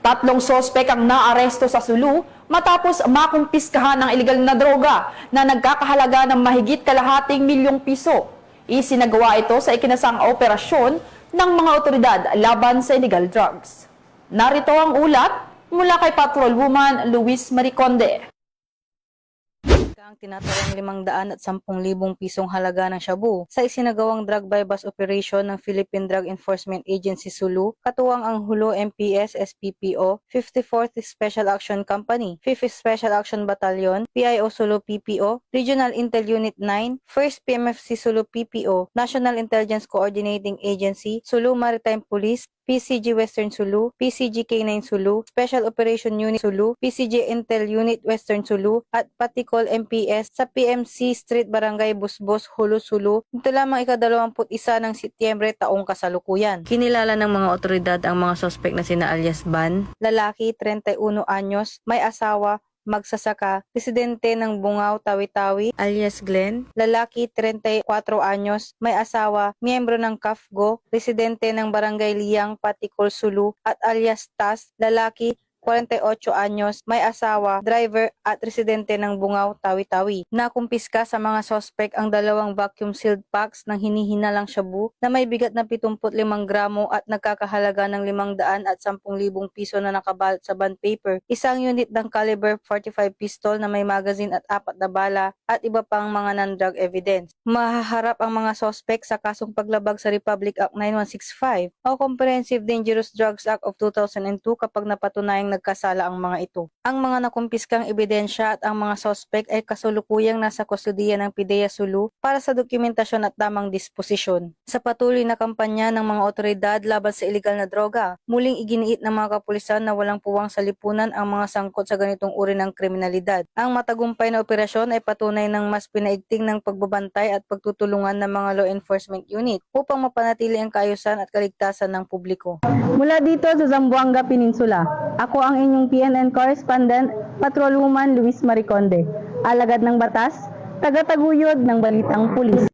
Tatlong sospek ang naaresto sa Sulu matapos makumpiskahan ng ilegal na droga na nagkakahalaga ng mahigit kalahating milyong piso. Isinagawa ito sa ikinasang operasyon ng mga otoridad laban sa illegal drugs. Narito ang ulat mula kay Patrolwoman Luis Mariconde. Ang tinatayang 510,000 pisong halaga ng shabu sa isinagawang drug bypass operation ng Philippine Drug Enforcement Agency Sulu, katuwang ang Hulo MPS SPPO, 54th Special Action Company, 5th Special Action Battalion, PIO Sulu PPO, Regional Intel Unit 9, 1st PMFC Sulu PPO, National Intelligence Coordinating Agency, Sulu Maritime Police, PCG Western Sulu, PCG K9 Sulu, Special Operation Unit Sulu, PCG Intel Unit Western Sulu, at Patikol MPS sa PMC Street Barangay Busbos, Hulo Sulu, ito lamang ika-21 ng Setyembre taong kasalukuyan. Kinilala ng mga otoridad ang mga sospek na sina alias Ban, lalaki, 31 anyos, may asawa, magsasaka, residente ng Bungaw, Tawi-Tawi, alias Glenn, lalaki 34 anyos, may asawa, miyembro ng CAFGO, residente ng Barangay Liyang, Patikol, Sulu, at alias Tas, lalaki 48 anyos, may asawa, driver at residente ng Bungaw, Tawi-Tawi. Nakumpiska sa mga sospek ang 2 vacuum-sealed packs ng hinihinalang shabu na may bigat na 75 gramo at nagkakahalaga ng 510,000 piso na nakabalot sa bond paper, isang unit ng caliber 45 pistol na may magazine at 4 na bala at iba pang mga non-drug evidence. Mahaharap ang mga sospek sa kasong paglabag sa Republic Act 9165 o Comprehensive Dangerous Drugs Act of 2002 kapag napatunayang nagkasala ang mga ito. Ang mga nakumpiskang ebidensya at ang mga sospek ay kasulukuyang nasa kustudiya ng PIDEA Sulu para sa dokumentasyon at tamang disposisyon. Sa patuloy na kampanya ng mga otoridad laban sa iligal na droga, muling iginiit ng mga kapulisan na walang puwang sa lipunan ang mga sangkot sa ganitong uri ng kriminalidad. Ang matagumpay na operasyon ay patunay ng mas pinaigting ng pagbabantay at pagtutulungan ng mga law enforcement unit upang mapanatili ang kaayusan at kaligtasan ng publiko. Mula dito sa Zamboanga Peninsula, ako ang inyong PNN correspondent, Patrolwoman Luis Mariconde, alagad ng batas, tagataguyod ng balitang pulis.